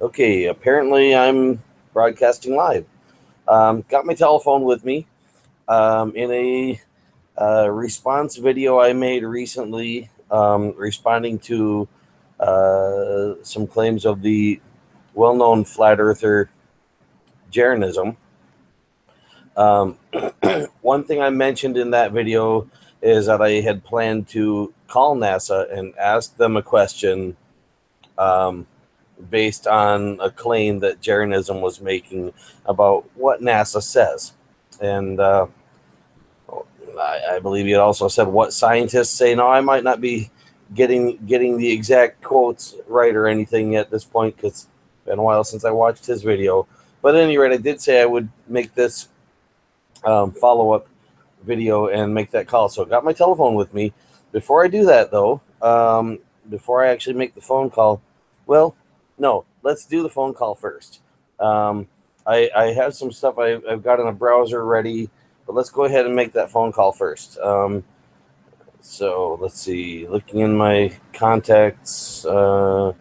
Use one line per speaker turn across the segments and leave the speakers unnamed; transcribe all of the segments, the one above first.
Okay, apparently I'm broadcasting live. Got my telephone with me. In a response video I made recently, responding to some claims of the well-known flat earther Jeranism. Um, One thing I mentioned in that video is that I had planned to call NASA and ask them a question um, based on a claim that Jeranism was making about what NASA says. And I believe he also said what scientists say. Now, I might not be getting the exact quotes right or anything at this point because it's been a while since I watched his video. But at any rate, I did say I would make this follow up video and make that call. So I got my telephone with me. Before I do that, though, before I actually make the phone call, well, no, let's do the phone call first. Um, I have some stuff I've got in a browser ready, but let's go ahead and make that phone call first. So let's see, looking in my contacts. Okay,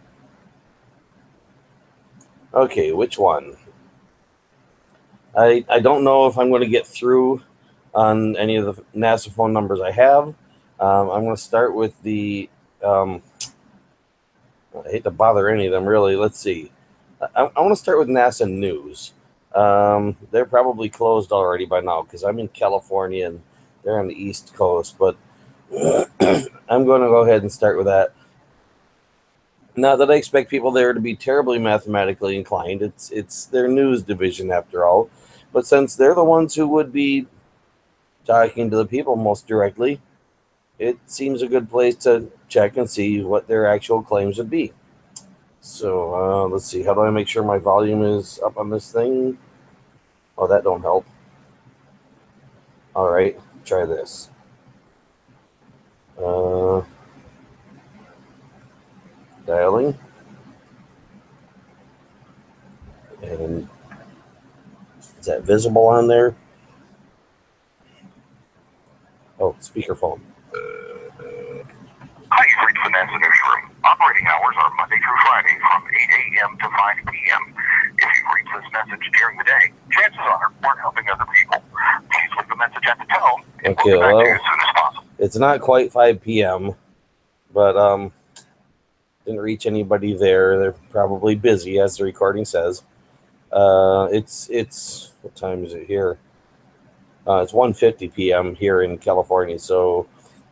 which one? I don't know if I'm going to get through on any of the NASA phone numbers I have. I'm going to start with the. I hate to bother any of them, really. Let's see. I want to start with NASA News. They're probably closed already by now because I'm in California and they're on the East Coast. But I'm going to go ahead and start with that. Not that I expect people there to be terribly mathematically inclined. It's their news division after all. But since they're the ones who would be talking to the people most directly, it seems a good place to check and see what their actual claims would be. So let's see. How do I make sure my volume is up on this thing? Oh, that don't help. All right, try this. Uh, Dialing. And is that visible on there? Oh, speakerphone.
Hi, you've reached the NASA newsroom. Operating hours are Monday through Friday from 8 a.m. to 5 p.m. If you reach this message during the day, chances are we're helping other people. Please leave the message at the tone, and we'll get back to you as soon as possible.
It's not quite 5 p.m., but didn't reach anybody there. They're probably busy, as the recording says. It's what time is it here? It's 1:50 p.m. here in California, so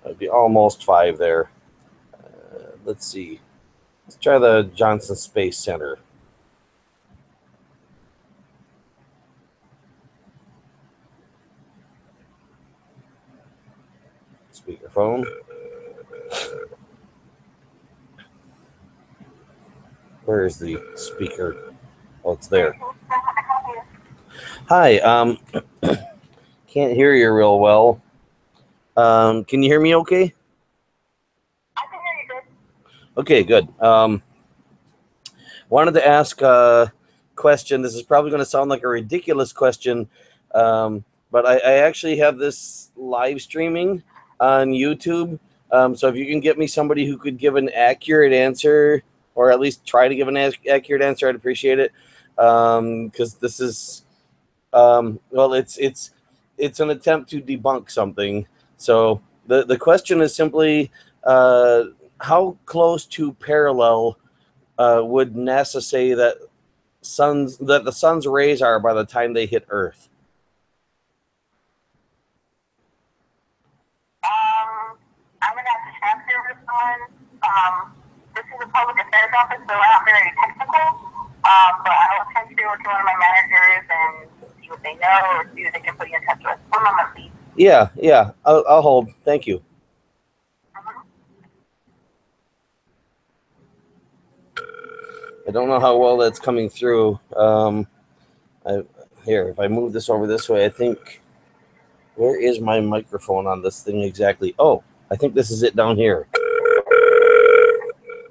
it'd be almost 5 there. Let's see. Let's try the Johnson Space Center. Speakerphone. Where is the speaker? Oh, it's there. Hi. Can't hear you real well. Can you hear me okay?
I can hear you good.
Okay, good. Wanted to ask a question. This is probably going to sound like a ridiculous question, but I actually have this live streaming on YouTube. So if you can get me somebody who could give an accurate answer, or at least try to give an accurate answer, I'd appreciate it. Because this is, well, it's an attempt to debunk something. So the question is simply, how close to parallel would NASA say that the sun's rays are by the time they hit Earth?
I'm gonna have to transfer this one. This is a public affairs office, so I'm not very technical. But I will transfer to one of my managers and see what they know, or see if they can put you in touch with. One moment, please.
Yeah, I'll hold. Thank you. I don't know how well that's coming through. Here, if I move this over this way, I think. Where is my microphone on this thing exactly? Oh, I think this is it down here.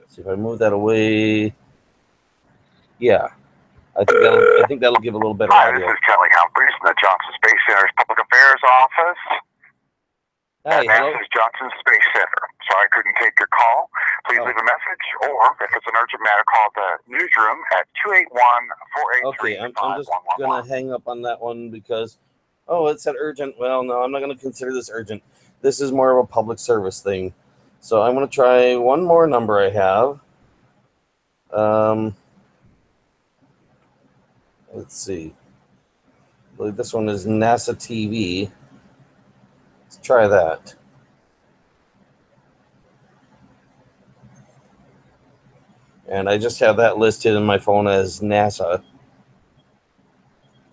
See if I move that away. Yeah, I think that'll give a little better audio.
Hi, this is Kelly Humphreys from the Johnson Space Center's Public Affairs Office.
Hi,
NASA's Johnson Space Center.
sorry I couldn't take your call. Please leave a message, or if it's an urgent matter, call the newsroom at 281-483-5111.
Okay, I'm just going to hang up on that one because, oh, it said urgent. Well, no, I'm not going to consider this urgent. This is more of a public service thing. So I'm going to try one more number I have. Let's see. I believe this one is NASA TV. Let's try that. And I just have that listed in my phone as NASA.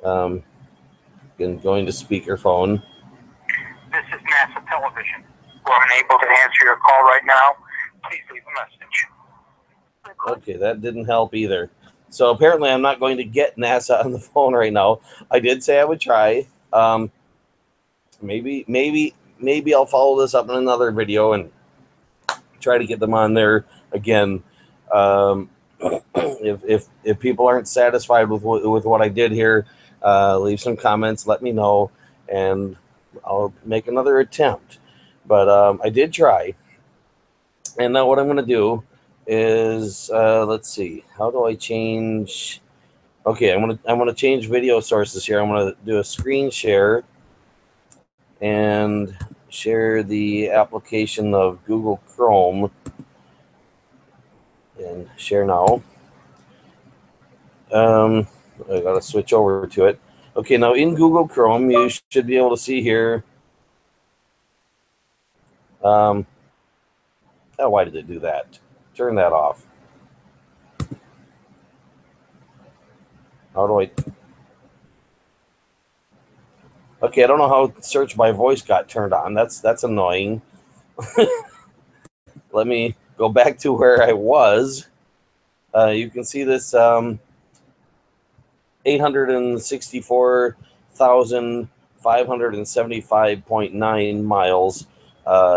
Again, going to speakerphone.
This is NASA Television. We're unable to answer your call right now. Please leave a message.
Okay, that didn't help either. So apparently I'm not going to get NASA on the phone right now. I did say I would try. Maybe I'll follow this up in another video and try to get them on there again. If people aren't satisfied with what I did here, leave some comments, let me know, and I'll make another attempt. But I did try. And now what I'm going to do is, let's see, how do I change? Okay, I'm gonna change video sources here. I'm gonna do a screen share and share the application of Google Chrome, and share now. I gotta switch over to it. Okay, now in Google Chrome, you should be able to see here. Oh, why did it do that? Turn that off. How do I? Okay, I don't know how search by voice got turned on. That's annoying. Let me go back to where I was. You can see this 864,575.9 miles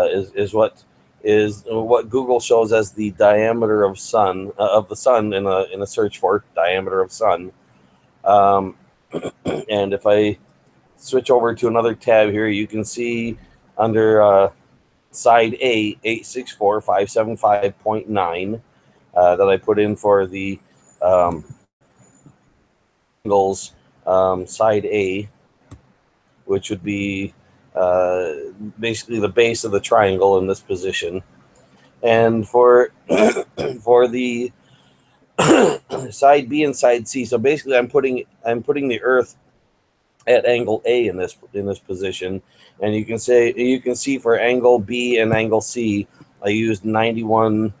is what Google shows as the diameter of the sun in a search for diameter of sun. And if I switch over to another tab here, you can see under side A, 864,575.9 that I put in for the angles, side A, which would be basically the base of the triangle in this position. And for for the side B and side C, so basically I'm putting the Earth at angle A in this position, and you can see for angle B and angle C, I used 91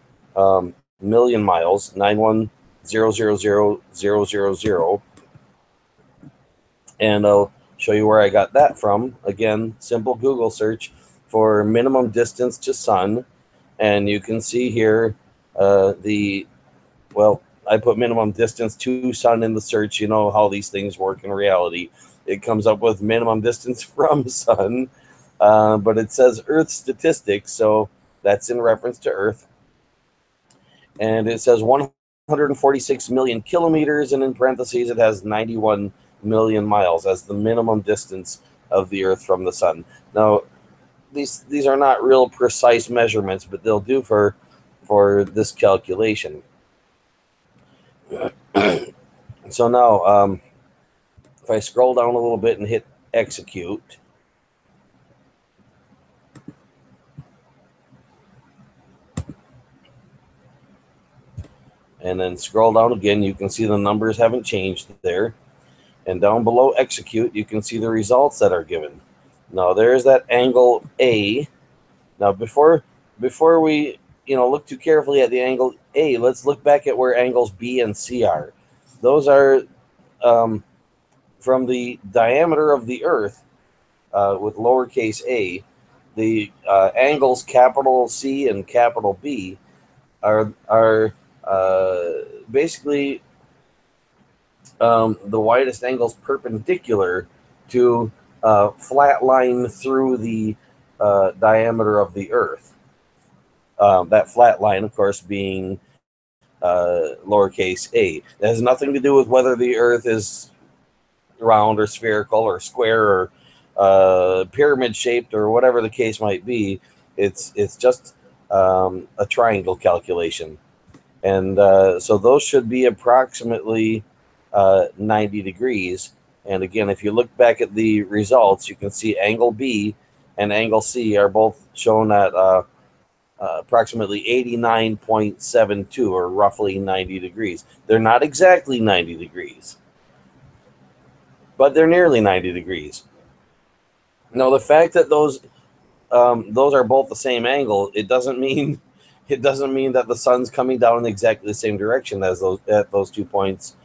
million miles, 91,000,000, and I'll show you where I got that from. Again, simple Google search for minimum distance to sun, and you can see here I put minimum distance to sun in the search. You know how these things work in reality. It comes up with minimum distance from sun, but it says Earth statistics, so that's in reference to Earth. And it says 146 million kilometers, and in parentheses it has 91 million miles as the minimum distance of the Earth from the sun. Now, these are not real precise measurements, but they'll do for this calculation. So now, if I scroll down a little bit and hit execute, and then scroll down again, you can see the numbers haven't changed there. And down below execute, you can see the results that are given. Now there's that angle A. Now before we look too carefully at the angle A, let's look back at where angles B and C are. Those are from the diameter of the Earth with lowercase a. The angles capital C and capital B are basically the widest angles perpendicular to flat line through the diameter of the Earth. That flat line, of course, being lowercase a. It has nothing to do with whether the Earth is round or spherical or square or pyramid shaped or whatever the case might be. It's just a triangle calculation. And so those should be approximately 90 degrees. And again, if you look back at the results, you can see angle B and angle C are both shown at approximately 89.72, or roughly 90 degrees. They're not exactly 90 degrees, but they're nearly 90 degrees. Now, the fact that those are both the same angle, it doesn't mean that the sun's coming down in exactly the same direction as those 2 points.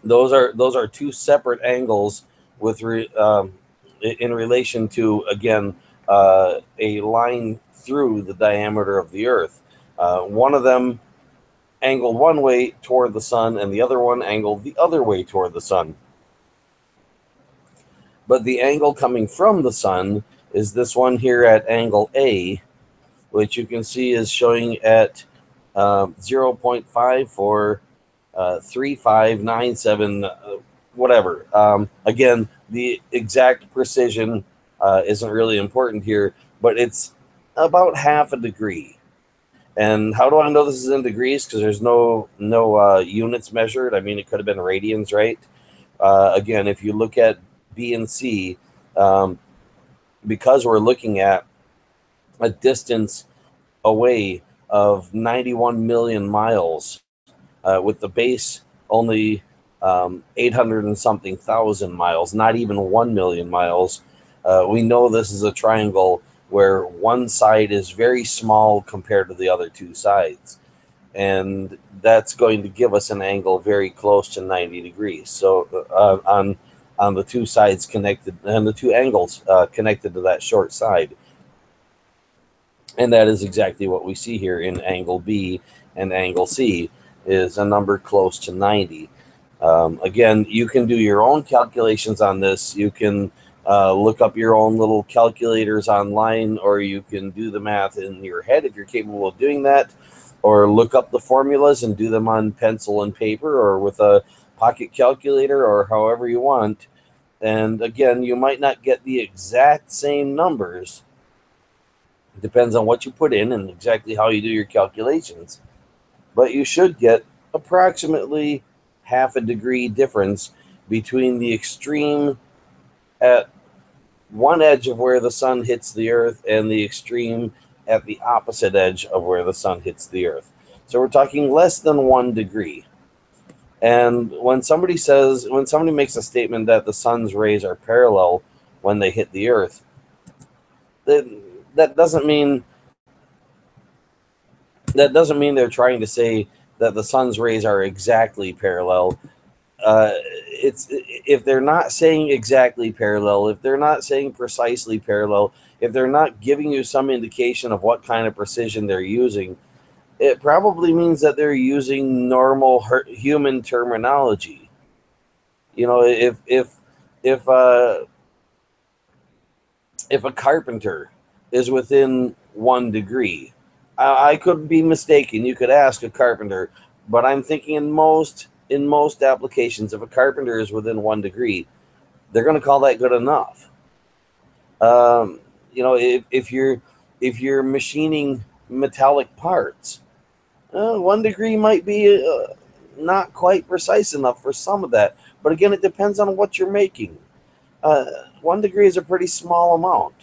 Those are two separate angles in relation to, again, a line through the diameter of the Earth. One of them angled one way toward the sun, and the other one angled the other way toward the sun. But the angle coming from the sun is this one here at angle A, which you can see is showing at 0.5 for 3597, whatever. Again, the exact precision isn't really important here, but it's about half a degree. And how do I know this is in degrees? Because there's no units measured. I mean, it could have been radians, right? Again, if you look at B and C, because we're looking at a distance away of 91 million miles, with the base only 800 and something thousand miles, not even 1 million miles, we know this is a triangle where one side is very small compared to the other two sides. And that's going to give us an angle very close to 90 degrees. So on the two sides connected, and the two angles connected to that short side. And that is exactly what we see here in angle B and angle C, is a number close to 90. Again, you can do your own calculations on this. You can look up your own little calculators online, or you can do the math in your head if you're capable of doing that, or look up the formulas and do them on pencil and paper, or with a pocket calculator, or however you want. And again, you might not get the exact same numbers. It depends on what you put in and exactly how you do your calculations. But you should get approximately half a degree difference between the extreme at one edge of where the sun hits the Earth and the extreme at the opposite edge of where the sun hits the Earth. So we're talking less than 1 degree. And when somebody makes a statement that the sun's rays are parallel when they hit the Earth, that doesn't mean they're trying to say that the sun's rays are exactly parallel. If they're not saying exactly parallel, if they're not saying precisely parallel, if they're not giving you some indication of what kind of precision they're using, it probably means that they're using normal human terminology. You know, if a carpenter is within 1 degree, I could be mistaken. You could ask a carpenter, but I'm thinking in most applications, if a carpenter is within 1 degree, they're going to call that good enough. You know, if you're machining metallic parts, 1 degree might be not quite precise enough for some of that. But again, it depends on what you're making. 1 degree is a pretty small amount.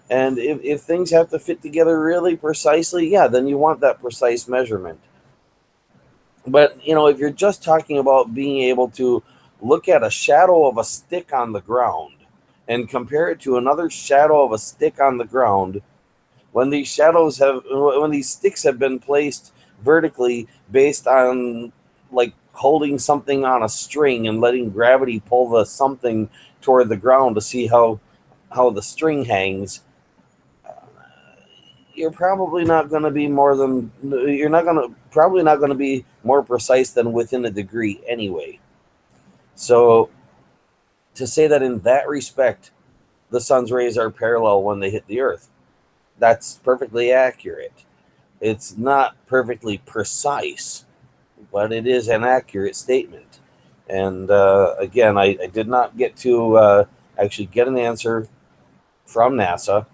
And if things have to fit together really precisely, yeah, then you want that precise measurement. But, you know, if you're just talking about being able to look at a shadow of a stick on the ground and compare it to another shadow of a stick on the ground, when these sticks have been placed vertically based on, like, holding something on a string and letting gravity pull the something toward the ground to see how the string hangs, you're probably not going to be probably not going to be more precise than within a degree anyway. So to say that in that respect the sun's rays are parallel when they hit the Earth, that's perfectly accurate. It's not perfectly precise, but it is an accurate statement. And again, I did not get to actually get an answer from NASA.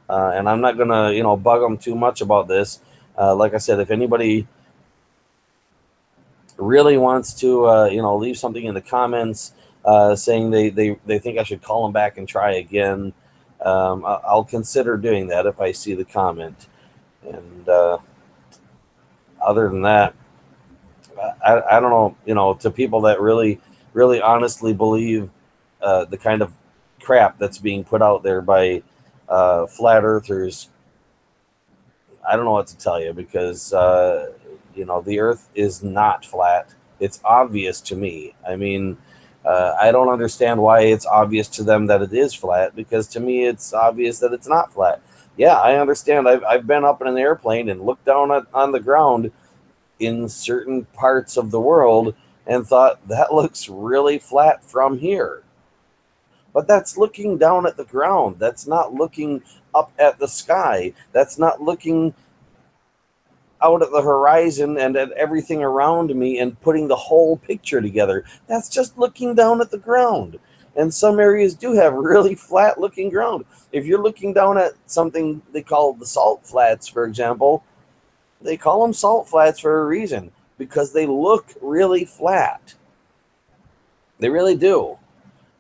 And I'm not gonna, bug them too much about this. Like I said, if anybody really wants to, leave something in the comments saying they think I should call them back and try again, I'll consider doing that if I see the comment. And other than that, I don't know, to people that really, really honestly believe the kind of crap that's being put out there by flat earthers, I don't know what to tell you, because the earth is not flat. It's obvious to me. I mean, I don't understand why it's obvious to them that it is flat, because to me it's obvious that it's not flat. Yeah, I understand. I've been up in an airplane and looked down on the ground in certain parts of the world and thought that looks really flat from here. But that's looking down at the ground. That's not looking up at the sky. That's not looking out at the horizon and at everything around me and putting the whole picture together. That's just looking down at the ground. And some areas do have really flat looking ground. If you're looking down at something they call the salt flats, for example, they call them salt flats for a reason, because they look really flat. They really do.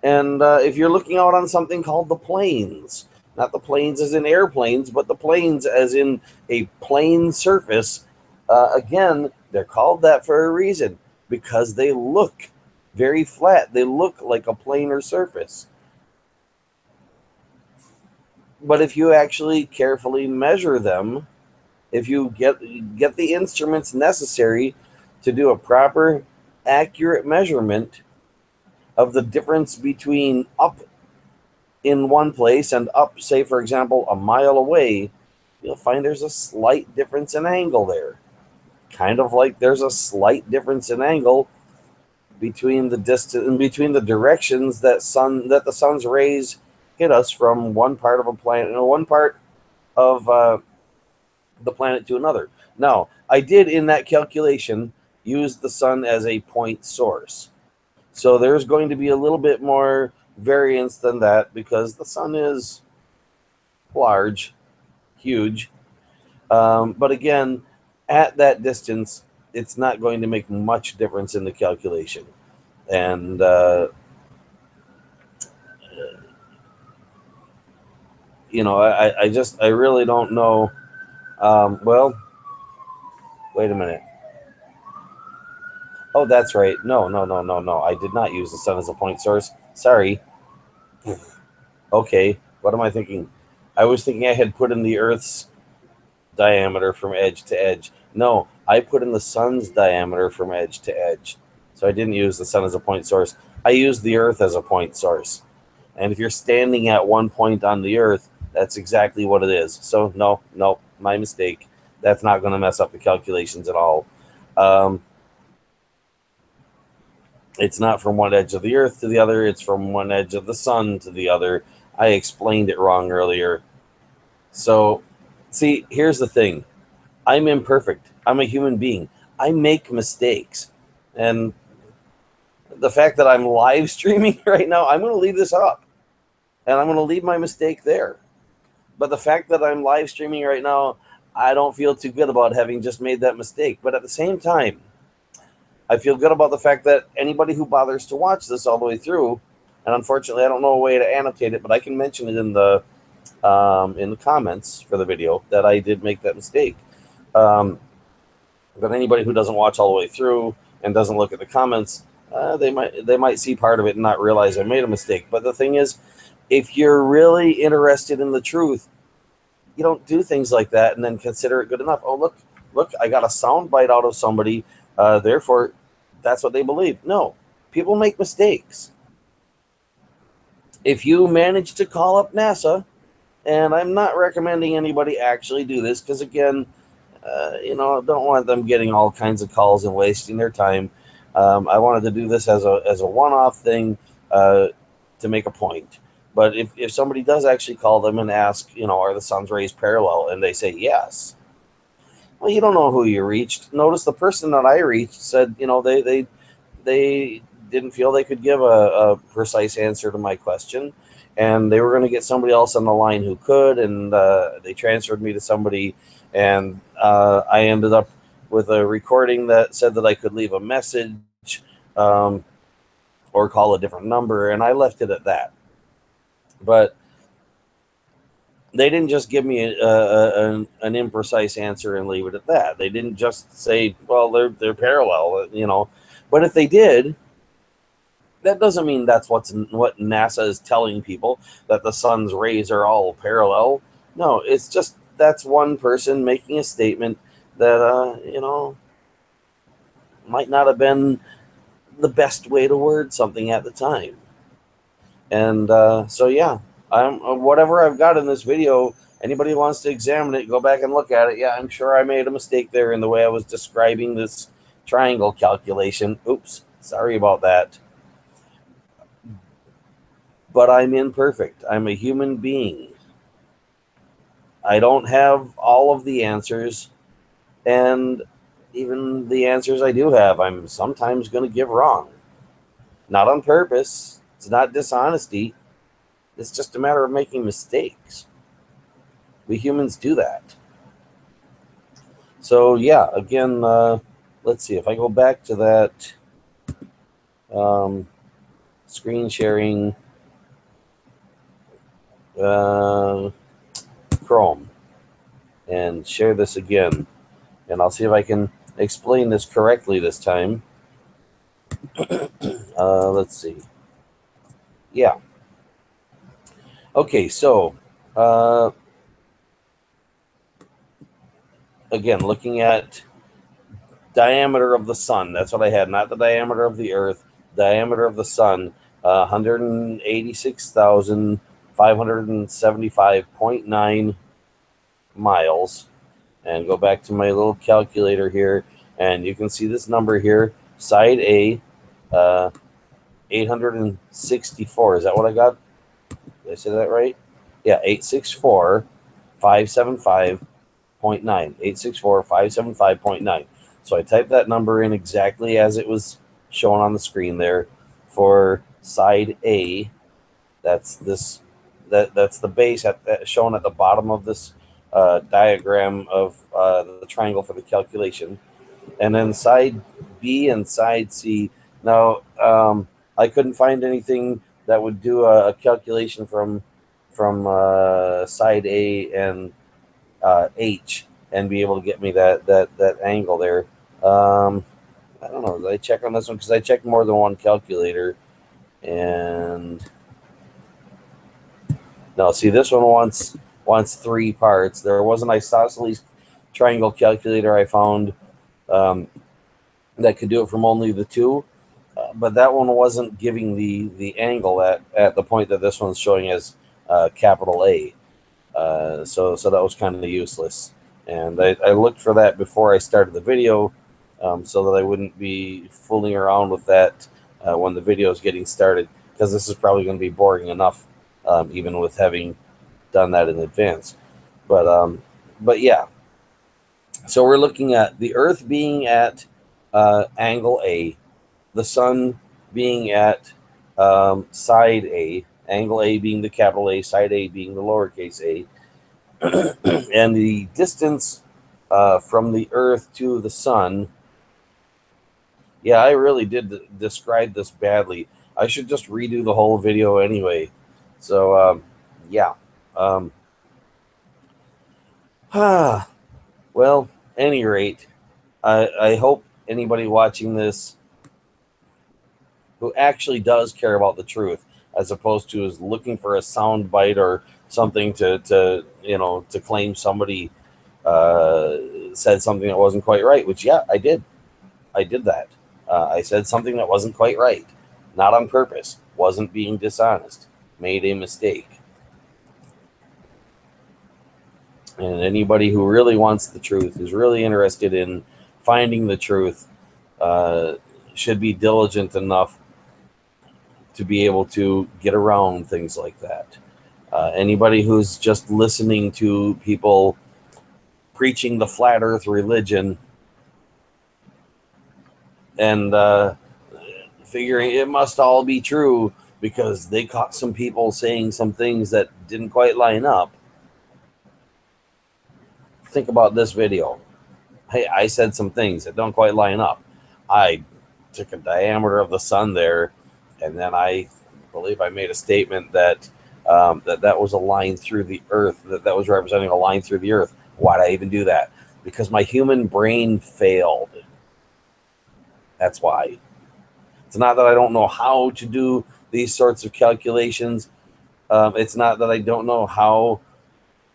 And if you're looking out on something called the plains, not the planes as in airplanes, but the plains as in a plane surface, again, they're called that for a reason, because they look very flat. They look like a planar surface. But if you actually carefully measure them, if you get the instruments necessary to do a proper, accurate measurement of the difference between up in one place and up, say, for example, a mile away, you'll find there's a slight difference in angle there. Kind of like there's a slight difference in angle between the distance and between the directions that the sun's rays hit us from one part of a planet, one part of the planet to another. Now, I did in that calculation use the sun as a point source. So there's going to be a little bit more variance than that, because the sun is large, huge. But again, at that distance, it's not going to make much difference in the calculation. And I really don't know. Well, wait a minute. Oh, that's right. No. I did not use the sun as a point source. Sorry. Okay, what am I thinking? I was thinking I had put in the Earth's diameter from edge to edge. No, I put in the sun's diameter from edge to edge. So I didn't use the sun as a point source. I used the Earth as a point source. And if you're standing at one point on the Earth, that's exactly what it is. So no, my mistake. That's not going to mess up the calculations at all. It's not from one edge of the Earth to the other. It's from one edge of the sun to the other. I explained it wrong earlier. So, see, here's the thing. I'm imperfect. I'm a human being. I make mistakes. And the fact that I'm live streaming right now, I'm going to leave this up. And I'm going to leave my mistake there. But the fact that I'm live streaming right now, I don't feel too good about having just made that mistake. But at the same time, I feel good about the fact that anybody who bothers to watch this all the way through, and unfortunately I don't know a way to annotate it, but I can mention it in the comments for the video that I did make that mistake. But anybody who doesn't watch all the way through and doesn't look at the comments, they might see part of it and not realize I made a mistake. But the thing is, if you're really interested in the truth, you don't do things like that and then consider it good enough. Oh, look, I got a sound bite out of somebody. Therefore, that's what they believe. No, people make mistakes. If you manage to call up NASA, and I'm not recommending anybody actually do this, because again, I don't want them getting all kinds of calls and wasting their time. I wanted to do this as a one-off thing to make a point. But if somebody does actually call them and ask, are the sun's rays parallel, and they say yes, well, you don't know who you reached. Notice the person that I reached said, they didn't feel they could give a precise answer to my question. and they were going to get somebody else on the line who could, and they transferred me to somebody, and I ended up with a recording that said that I could leave a message or call a different number, and I left it at that. But they didn't just give me an imprecise answer and leave it at that. They didn't just say, well, they're parallel, you know. But if they did, that doesn't mean that's what NASA is telling people, that the sun's rays are all parallel. No, it's just that's one person making a statement that, you know, might not have been the best way to word something at the time. And so, yeah, whatever I've got in this video, anybody who wants to examine it, go back and look at it. Yeah, I'm sure I made a mistake there in the way I was describing this triangle calculation. Oops, sorry about that. But I'm imperfect. I'm a human being. I don't have all of the answers, and even the answers I do have, I'm sometimes going to give wrong. Not on purpose. It's not dishonesty. It's just a matter of making mistakes. We humans do that. So, yeah, again, let's see. If I go back to that screen sharing Chrome and share this again, and I'll see if I can explain this correctly this time. Let's see. Yeah. Okay, so again, looking at diameter of the sun. That's what I had, not the diameter of the Earth. Diameter of the sun, 186,575.9 miles. And go back to my little calculator here, and you can see this number here. Side A, 864. Is that what I got? Did I say that right? Yeah, 864,575.9. 864,575.9. So I typed that number in exactly as it was shown on the screen there for side A. That's this. That's the base shown at the bottom of this diagram of the triangle for the calculation, and then side B and side C. Now I couldn't find anything that would do a calculation from side A and H and be able to get me that angle there. I don't know. Did I check on this one? Because I checked more than one calculator, and no. See, this one wants 3 parts. There was an isosceles triangle calculator I found that could do it from only the 2, but that one wasn't giving the angle at the point that this one's showing as capital A. So that was kind of useless. And I looked for that before I started the video, so that I wouldn't be fooling around with that when the video is getting started, because this is probably going to be boring enough, even with having done that in advance. But yeah. So we're looking at the Earth being at angle A, the sun being at side A, angle A being the capital A, side A being the lowercase a, and the distance from the Earth to the sun. Yeah, I really did describe this badly. I should just redo the whole video anyway. So, yeah. Well, any rate, I hope anybody watching this who actually does care about the truth, as opposed to is looking for a sound bite or something to claim somebody said something that wasn't quite right, which, yeah, I did that. I said something that wasn't quite right, not on purpose, wasn't being dishonest, made a mistake. And anybody who really wants the truth, is really interested in finding the truth, should be diligent enough to be able to get around things like that. Anybody who's just listening to people preaching the flat earth religion and figuring it must all be true because they caught some people saying some things that didn't quite line up. Think about this video. Hey, I said some things that don't quite line up. I took a diameter of the sun there, and then I believe I made a statement that that was a line through the earth, that was representing a line through the earth. Why'd I even do that? Because my human brain failed. That's why. It's not that I don't know how to do these sorts of calculations. It's not that I don't know how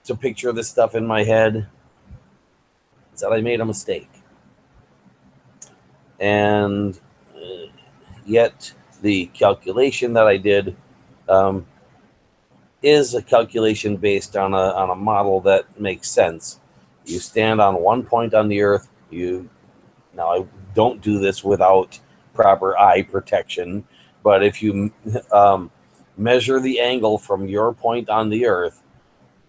to picture this stuff in my head. It's that I made a mistake. And yet the calculation that I did is a calculation based on a model that makes sense. You stand on one point on the earth. Now, I don't do this without proper eye protection, but if you measure the angle from your point on the earth,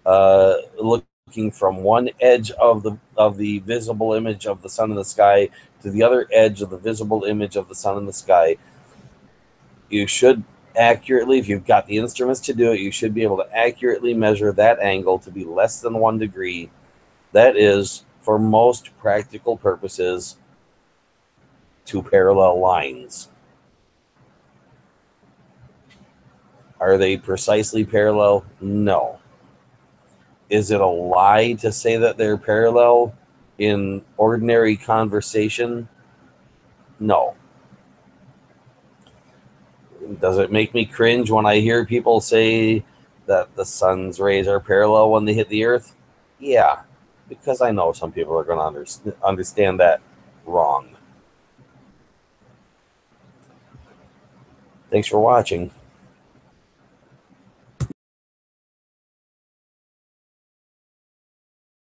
looking from one edge of the visible image of the sun in the sky to the other edge of the visible image of the sun in the sky, you should accurately, if you've got the instruments to do it, you should be able to accurately measure that angle to be less than 1 degree. That is, for most practical purposes, 2 parallel lines. Are they precisely parallel? No. Is it a lie to say that they're parallel in ordinary conversation? No. Does it make me cringe when I hear people say that the sun's rays are parallel when they hit the earth? Yeah, because I know some people are going to understand that wrong. Thanks for watching.